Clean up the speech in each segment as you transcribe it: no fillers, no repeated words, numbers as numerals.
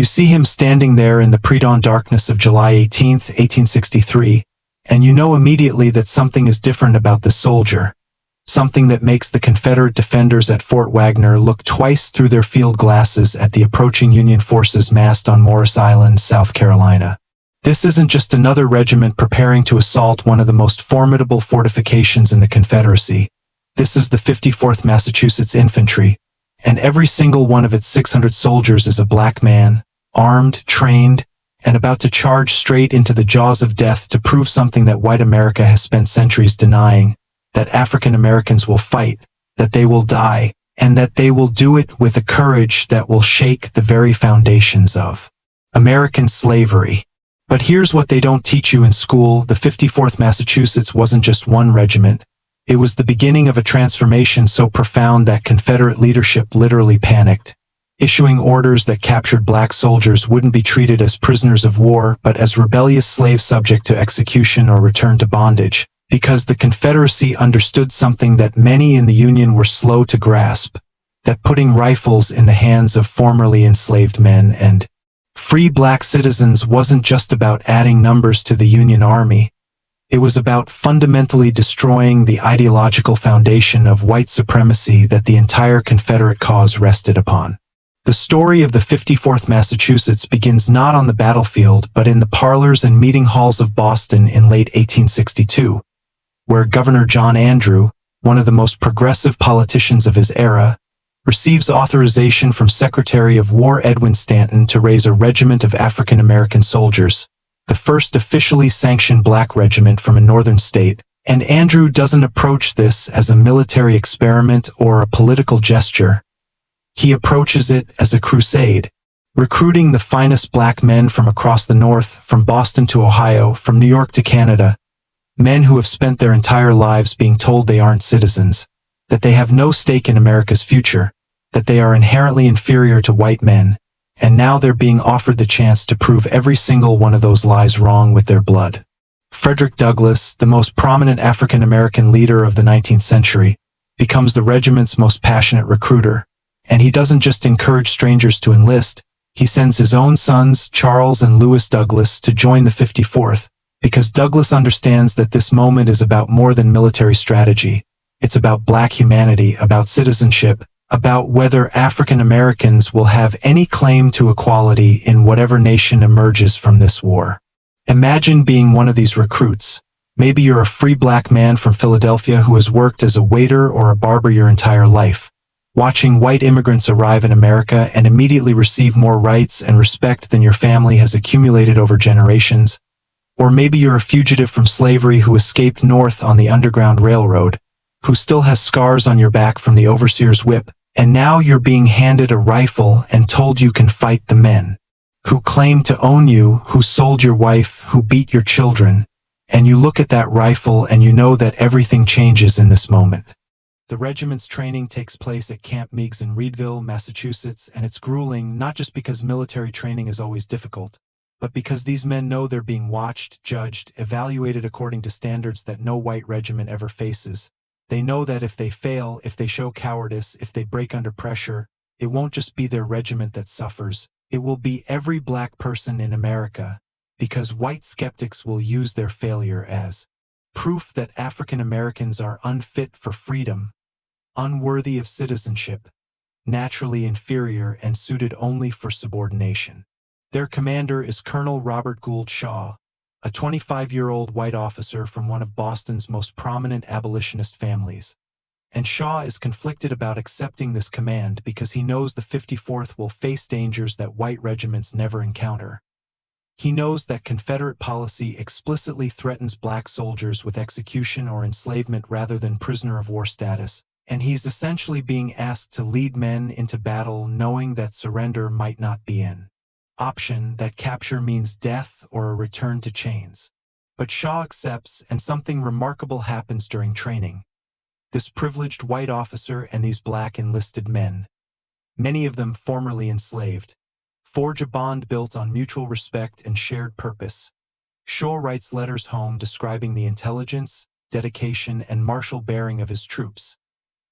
You see him standing there in the predawn darkness of July 18, 1863, and you know immediately that something is different about this soldier, something that makes the Confederate defenders at Fort Wagner look twice through their field glasses at the approaching Union forces massed on Morris Island, South Carolina. This isn't just another regiment preparing to assault one of the most formidable fortifications in the Confederacy. This is the 54th Massachusetts Infantry, and every single one of its 600 soldiers is a black man, armed, trained, and about to charge straight into the jaws of death to prove something that white America has spent centuries denying, that African Americans will fight, that they will die, and that they will do it with a courage that will shake the very foundations of American slavery. But here's what they don't teach you in school. The 54th Massachusetts wasn't just one regiment. It was the beginning of a transformation so profound that Confederate leadership literally panicked, issuing orders that captured black soldiers wouldn't be treated as prisoners of war but as rebellious slaves subject to execution or return to bondage, because the Confederacy understood something that many in the Union were slow to grasp, that putting rifles in the hands of formerly enslaved men and free black citizens wasn't just about adding numbers to the Union Army. It was about fundamentally destroying the ideological foundation of white supremacy that the entire Confederate cause rested upon. The story of the 54th Massachusetts begins not on the battlefield but in the parlors and meeting halls of Boston in late 1862, where Governor John Andrew, one of the most progressive politicians of his era, receives authorization from Secretary of War Edwin Stanton to raise a regiment of African American soldiers, the first officially sanctioned black regiment from a northern state, and Andrew doesn't approach this as a military experiment or a political gesture. He approaches it as a crusade, recruiting the finest black men from across the North, from Boston to Ohio, from New York to Canada, men who have spent their entire lives being told they aren't citizens, that they have no stake in America's future, that they are inherently inferior to white men, and now they're being offered the chance to prove every single one of those lies wrong with their blood. Frederick Douglass, the most prominent African American leader of the 19th century, becomes the regiment's most passionate recruiter, and he doesn't just encourage strangers to enlist, he sends his own sons, Charles and Lewis Douglass, to join the 54th, because Douglass understands that this moment is about more than military strategy. It's about black humanity, about citizenship, about whether African Americans will have any claim to equality in whatever nation emerges from this war. Imagine being one of these recruits. Maybe you're a free black man from Philadelphia who has worked as a waiter or a barber your entire life, watching white immigrants arrive in America and immediately receive more rights and respect than your family has accumulated over generations. Or maybe you're a fugitive from slavery who escaped north on the Underground Railroad, who still has scars on your back from the overseer's whip, and now you're being handed a rifle and told you can fight the men who claim to own you, who sold your wife, who beat your children, and you look at that rifle and you know that everything changes in this moment. The regiment's training takes place at Camp Meigs in Reedville, Massachusetts, and it's grueling not just because military training is always difficult, but because these men know they're being watched, judged, evaluated according to standards that no white regiment ever faces. They know that if they fail, if they show cowardice, if they break under pressure, it won't just be their regiment that suffers, it will be every black person in America, because white skeptics will use their failure as proof that African Americans are unfit for freedom, unworthy of citizenship, naturally inferior and suited only for subordination. Their commander is Colonel Robert Gould Shaw, a 25-year-old white officer from one of Boston's most prominent abolitionist families. And Shaw is conflicted about accepting this command because he knows the 54th will face dangers that white regiments never encounter. He knows that Confederate policy explicitly threatens black soldiers with execution or enslavement rather than prisoner of war status, and he's essentially being asked to lead men into battle knowing that surrender might not be an option, that capture means death or a return to chains. But Shaw accepts, and something remarkable happens during training. This privileged white officer and these black enlisted men, many of them formerly enslaved, forge a bond built on mutual respect and shared purpose. Shaw writes letters home describing the intelligence, dedication, and martial bearing of his troops,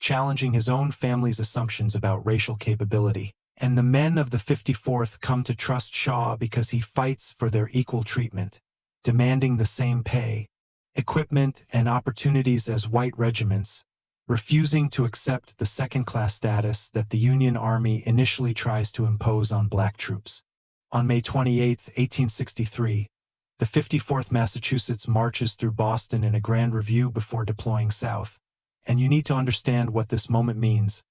challenging his own family's assumptions about racial capability. And the men of the 54th come to trust Shaw because he fights for their equal treatment, demanding the same pay, equipment, and opportunities as white regiments, refusing to accept the second-class status that the Union Army initially tries to impose on black troops. On May 28, 1863, the 54th Massachusetts marches through Boston in a grand review before deploying south. And you need to understand what this moment means.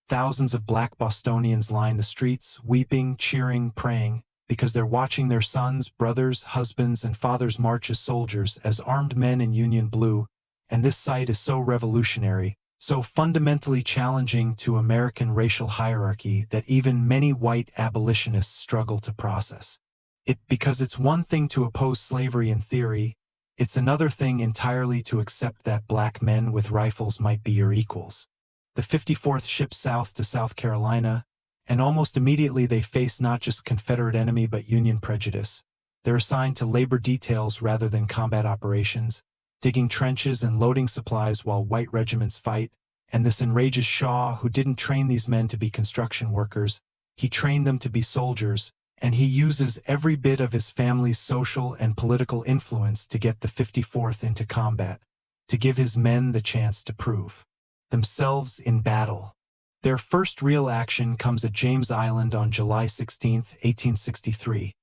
Thousands of black Bostonians line the streets, weeping, cheering, praying, because they're watching their sons, brothers, husbands, and fathers march as soldiers, as armed men in Union blue, and this sight is so revolutionary, so fundamentally challenging to American racial hierarchy that even many white abolitionists struggle to process it, because it's one thing to oppose slavery in theory, it's another thing entirely to accept that black men with rifles might be your equals. The 54th ships south to South Carolina, and almost immediately they face not just Confederate enemy but Union prejudice. They're assigned to labor details rather than combat operations, digging trenches and loading supplies while white regiments fight, and this enrages Shaw, who didn't train these men to be construction workers. He trained them to be soldiers, and he uses every bit of his family's social and political influence to get the 54th into combat, to give his men the chance to prove themselves in battle. Their first real action comes at James Island on July 16, 1863,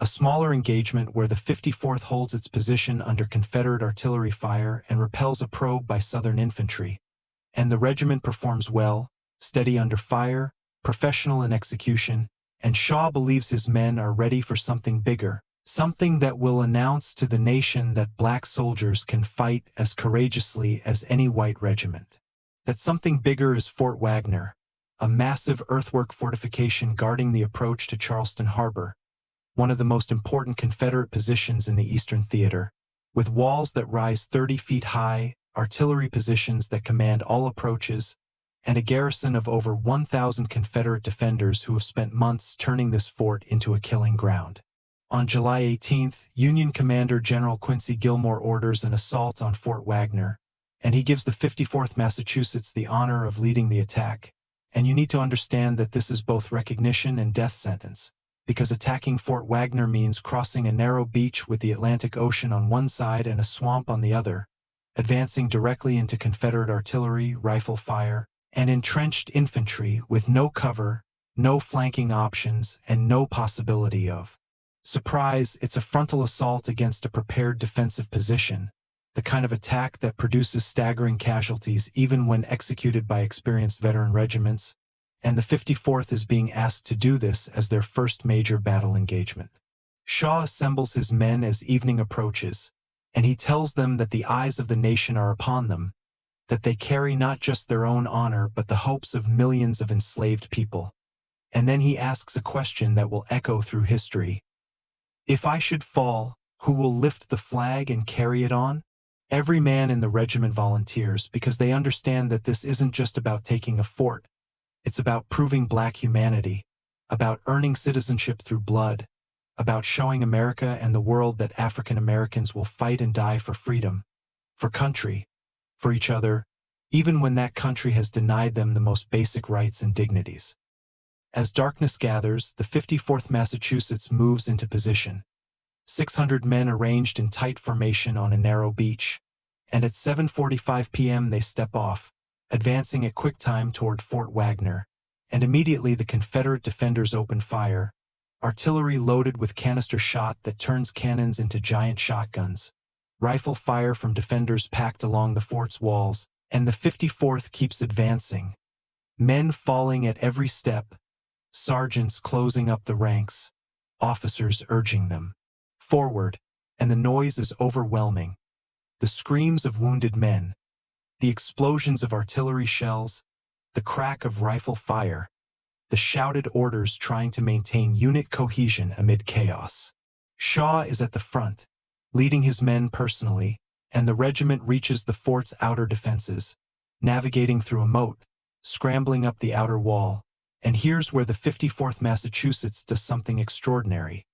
a smaller engagement where the 54th holds its position under Confederate artillery fire and repels a probe by Southern infantry. And the regiment performs well, steady under fire, professional in execution, and Shaw believes his men are ready for something bigger, something that will announce to the nation that black soldiers can fight as courageously as any white regiment. That something bigger is Fort Wagner, a massive earthwork fortification guarding the approach to Charleston Harbor, one of the most important Confederate positions in the Eastern Theater, with walls that rise 30 feet high, artillery positions that command all approaches, and a garrison of over 1,000 Confederate defenders who have spent months turning this fort into a killing ground. On July 18th, Union Commander General Quincy Gilmore orders an assault on Fort Wagner, and he gives the 54th Massachusetts the honor of leading the attack. And you need to understand that this is both recognition and death sentence, because attacking Fort Wagner means crossing a narrow beach with the Atlantic Ocean on one side and a swamp on the other, advancing directly into Confederate artillery, rifle fire, and entrenched infantry with no cover, no flanking options, and no possibility of surprise. It's a frontal assault against a prepared defensive position, the kind of attack that produces staggering casualties even when executed by experienced veteran regiments, and the 54th is being asked to do this as their first major battle engagement. Shaw assembles his men as evening approaches, and he tells them that the eyes of the nation are upon them, that they carry not just their own honor but the hopes of millions of enslaved people. And then he asks a question that will echo through history. If I should fall, who will lift the flag and carry it on? Every man in the regiment volunteers because they understand that this isn't just about taking a fort. It's about proving black humanity, about earning citizenship through blood, about showing America and the world that African Americans will fight and die for freedom, for country, for each other, even when that country has denied them the most basic rights and dignities. As darkness gathers, the 54th Massachusetts moves into position. 600 men arranged in tight formation on a narrow beach, and at 7:45 p.m. they step off, advancing at quick time toward Fort Wagner, and immediately the Confederate defenders open fire, artillery loaded with canister shot that turns cannons into giant shotguns, rifle fire from defenders packed along the fort's walls, and the 54th keeps advancing, men falling at every step, sergeants closing up the ranks, officers urging them forward, and the noise is overwhelming. The screams of wounded men, the explosions of artillery shells, the crack of rifle fire, the shouted orders trying to maintain unit cohesion amid chaos. Shaw is at the front, leading his men personally, and the regiment reaches the fort's outer defenses, navigating through a moat, scrambling up the outer wall, and here's where the 54th Massachusetts does something extraordinary.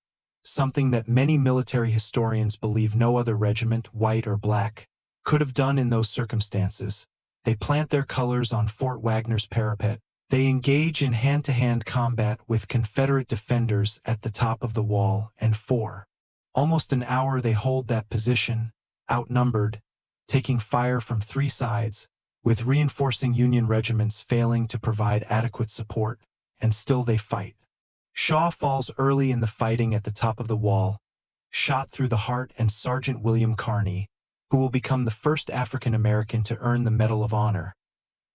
Something that many military historians believe no other regiment, white or black, could have done in those circumstances. They plant their colors on Fort Wagner's parapet, They engage in hand-to-hand combat with Confederate defenders at the top of the wall, and for almost an hour they hold that position, outnumbered, taking fire from three sides, with reinforcing Union regiments failing to provide adequate support, and still they fight. Shaw falls early in the fighting at the top of the wall, shot through the heart, and Sergeant William Kearny, who will become the first African American to earn the Medal of Honor,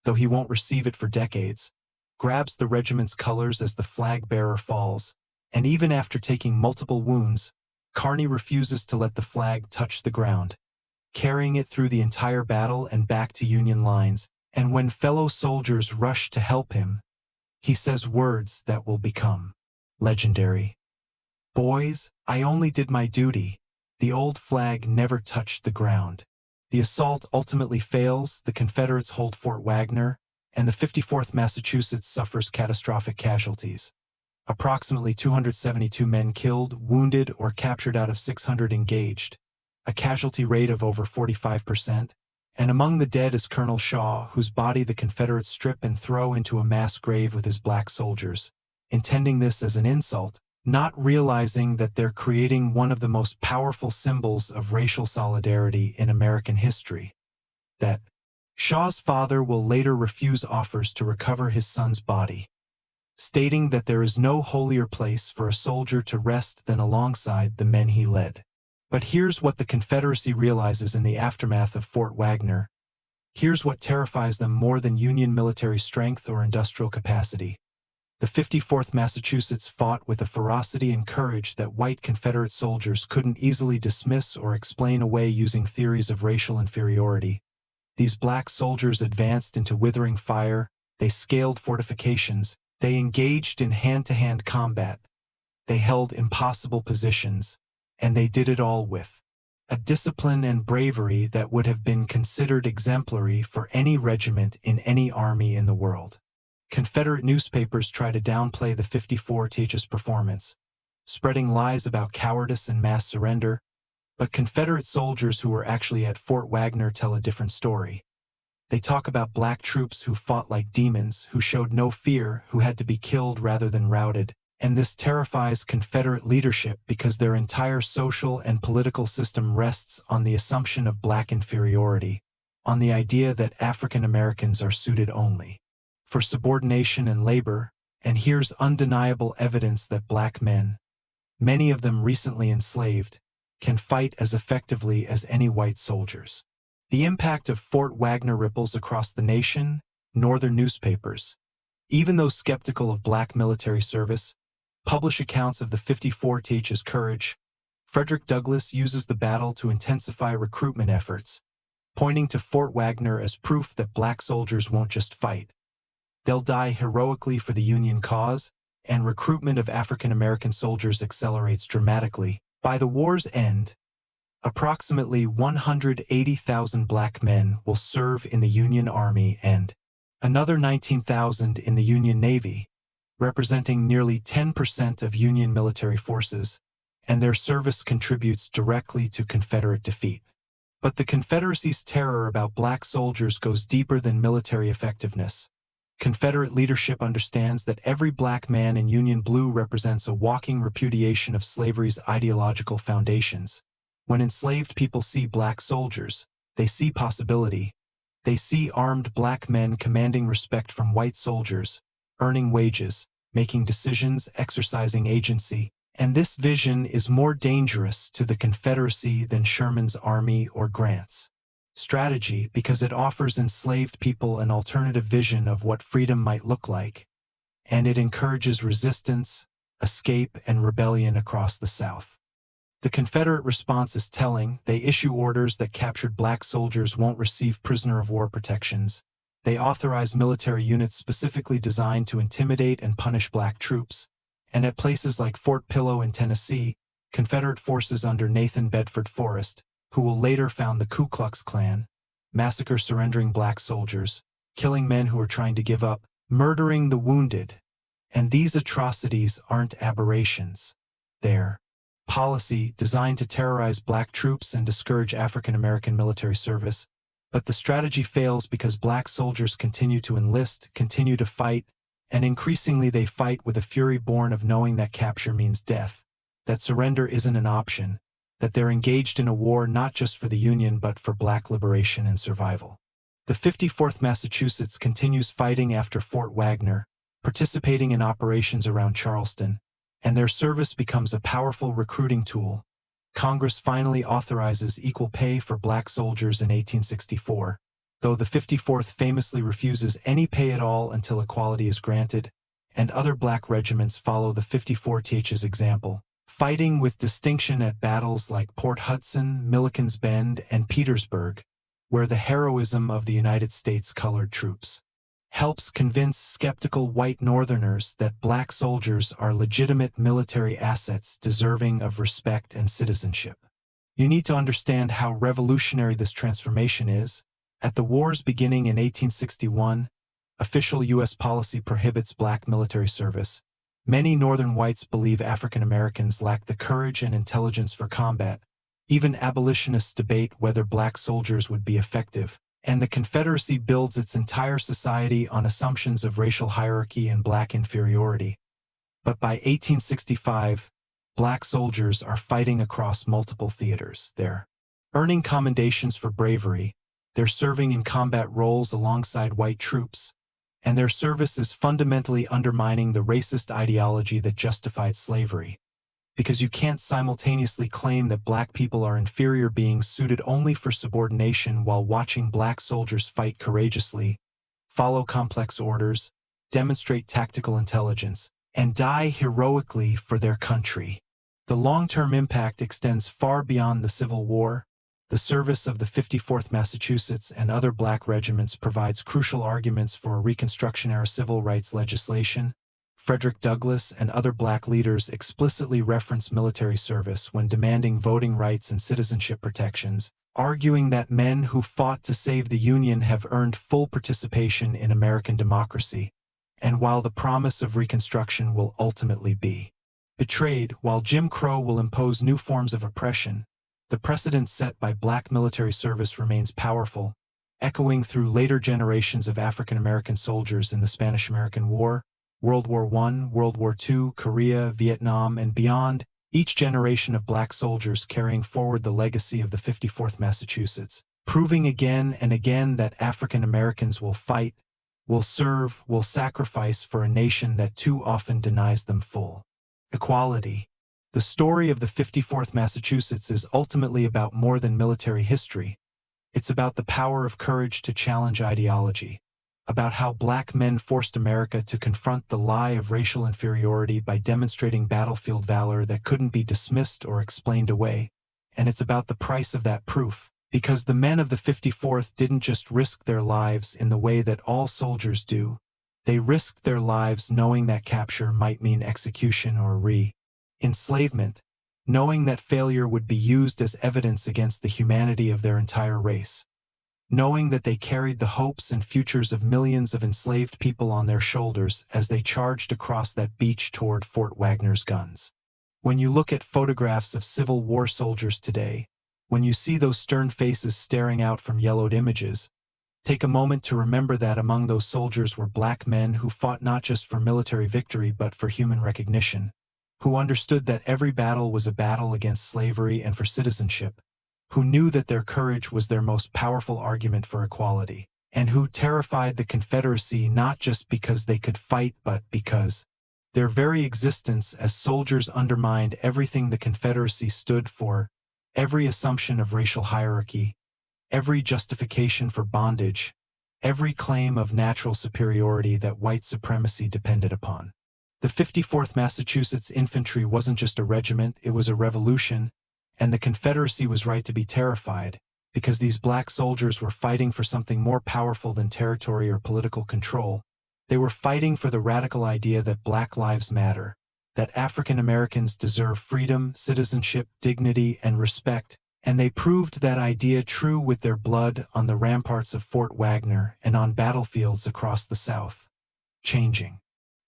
though he won't receive it for decades, grabs the regiment's colors as the flag-bearer falls, and even after taking multiple wounds, Kearny refuses to let the flag touch the ground, carrying it through the entire battle and back to Union lines, and when fellow soldiers rush to help him, he says words that will become legendary. "Boys, I only did my duty. The old flag never touched the ground." The assault ultimately fails, the Confederates hold Fort Wagner, and the 54th Massachusetts suffers catastrophic casualties. Approximately 272 men killed, wounded, or captured out of 600 engaged, a casualty rate of over 45%, and among the dead is Colonel Shaw, whose body the Confederates strip and throw into a mass grave with his black soldiers, intending this as an insult, not realizing that they're creating one of the most powerful symbols of racial solidarity in American history. That Shaw's father will later refuse offers to recover his son's body, stating that there is no holier place for a soldier to rest than alongside the men he led. But here's what the Confederacy realizes in the aftermath of Fort Wagner. Here's what terrifies them more than Union military strength or industrial capacity. The 54th Massachusetts fought with a ferocity and courage that white Confederate soldiers couldn't easily dismiss or explain away using theories of racial inferiority. These black soldiers advanced into withering fire, they scaled fortifications, they engaged in hand-to-hand combat, they held impossible positions, and they did it all with a discipline and bravery that would have been considered exemplary for any regiment in any army in the world. Confederate newspapers try to downplay the 54th's performance, spreading lies about cowardice and mass surrender, but Confederate soldiers who were actually at Fort Wagner tell a different story. They talk about black troops who fought like demons, who showed no fear, who had to be killed rather than routed, and this terrifies Confederate leadership because their entire social and political system rests on the assumption of black inferiority, on the idea that African Americans are suited only for subordination and labor, and here's undeniable evidence that black men, many of them recently enslaved, can fight as effectively as any white soldiers. The impact of Fort Wagner ripples across the nation. Northern newspapers, even those skeptical of black military service, publish accounts of the 54th's courage. Frederick Douglass uses the battle to intensify recruitment efforts, pointing to Fort Wagner as proof that black soldiers won't just fight. They'll die heroically for the Union cause, and recruitment of African American soldiers accelerates dramatically. By the war's end, approximately 180,000 black men will serve in the Union Army and another 19,000 in the Union Navy, representing nearly 10% of Union military forces, and their service contributes directly to Confederate defeat. But the Confederacy's terror about black soldiers goes deeper than military effectiveness. Confederate leadership understands that every black man in Union blue represents a walking repudiation of slavery's ideological foundations. When enslaved people see black soldiers, they see possibility. They see armed black men commanding respect from white soldiers, earning wages, making decisions, exercising agency, and this vision is more dangerous to the Confederacy than Sherman's army or Grant's strategy because it offers enslaved people an alternative vision of what freedom might look like, and it encourages resistance, escape, and rebellion across the South. The Confederate response is telling. They issue orders that captured black soldiers won't receive prisoner of war protections. They authorize military units specifically designed to intimidate and punish black troops, and at places like Fort Pillow in Tennessee, Confederate forces under Nathan Bedford Forrest, who will later found the Ku Klux Klan, massacre surrendering black soldiers, killing men who are trying to give up, murdering the wounded. And these atrocities aren't aberrations. They're policy designed to terrorize black troops and discourage African American military service. But the strategy fails because black soldiers continue to enlist, continue to fight, And increasingly they fight with a fury born of knowing that capture means death, that surrender isn't an option, that they're engaged in a war not just for the Union but for Black liberation and survival. The 54th Massachusetts continues fighting after Fort Wagner, participating in operations around Charleston, and their service becomes a powerful recruiting tool. Congress finally authorizes equal pay for Black soldiers in 1864, though the 54th famously refuses any pay at all until equality is granted, and other Black regiments follow the 54th's example, fighting with distinction at battles like Port Hudson, Milliken's Bend, and Petersburg, where the heroism of the United States colored troops helps convince skeptical white Northerners that Black soldiers are legitimate military assets deserving of respect and citizenship. You need to understand how revolutionary this transformation is. At the war's beginning in 1861, official U.S. policy prohibits Black military service. Many Northern whites believe African Americans lack the courage and intelligence for combat. Even abolitionists debate whether Black soldiers would be effective, and the Confederacy builds its entire society on assumptions of racial hierarchy and Black inferiority. But by 1865, Black soldiers are fighting across multiple theaters. They're earning commendations for bravery, they're serving in combat roles alongside white troops, and their service is fundamentally undermining the racist ideology that justified slavery. Because you can't simultaneously claim that Black people are inferior beings suited only for subordination while watching Black soldiers fight courageously, follow complex orders, demonstrate tactical intelligence, and die heroically for their country. The long-term impact extends far beyond the Civil War. The service of the 54th Massachusetts and other Black regiments provides crucial arguments for Reconstruction-era civil rights legislation. Frederick Douglass and other Black leaders explicitly reference military service when demanding voting rights and citizenship protections, arguing that men who fought to save the Union have earned full participation in American democracy. And while the promise of Reconstruction will ultimately be betrayed, while Jim Crow will impose new forms of oppression, the precedent set by Black military service remains powerful, echoing through later generations of African American soldiers in the Spanish-American War, World War I, World War II, Korea, Vietnam, and beyond, each generation of Black soldiers carrying forward the legacy of the 54th Massachusetts, proving again and again that African Americans will fight, will serve, will sacrifice for a nation that too often denies them full equality. The story of the 54th Massachusetts is ultimately about more than military history. It's about the power of courage to challenge ideology, about how Black men forced America to confront the lie of racial inferiority by demonstrating battlefield valor that couldn't be dismissed or explained away, and it's about the price of that proof, because the men of the 54th didn't just risk their lives in the way that all soldiers do, they risked their lives knowing that capture might mean execution or enslavement, knowing that failure would be used as evidence against the humanity of their entire race, knowing that they carried the hopes and futures of millions of enslaved people on their shoulders as they charged across that beach toward Fort Wagner's guns. When you look at photographs of Civil War soldiers today, when you see those stern faces staring out from yellowed images, take a moment to remember that among those soldiers were Black men who fought not just for military victory but for human recognition, who understood that every battle was a battle against slavery and for citizenship, who knew that their courage was their most powerful argument for equality, and who terrified the Confederacy not just because they could fight but because their very existence as soldiers undermined everything the Confederacy stood for, every assumption of racial hierarchy, every justification for bondage, every claim of natural superiority that white supremacy depended upon. The 54th Massachusetts Infantry wasn't just a regiment, it was a revolution, and the Confederacy was right to be terrified, because these Black soldiers were fighting for something more powerful than territory or political control. They were fighting for the radical idea that Black lives matter, that African Americans deserve freedom, citizenship, dignity, and respect, and they proved that idea true with their blood on the ramparts of Fort Wagner and on battlefields across the South, changing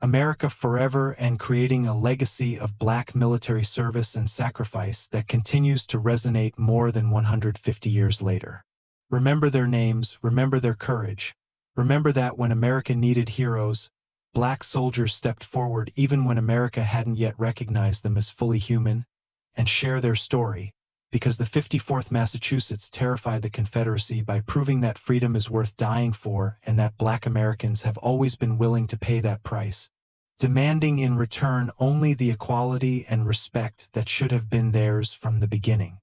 America forever and creating a legacy of Black military service and sacrifice that continues to resonate more than 150 years later. Remember their names, remember their courage, remember that when America needed heroes, Black soldiers stepped forward even when America hadn't yet recognized them as fully human, and share their story, because the 54th Massachusetts terrified the Confederacy by proving that freedom is worth dying for and that Black Americans have always been willing to pay that price, demanding in return only the equality and respect that should have been theirs from the beginning.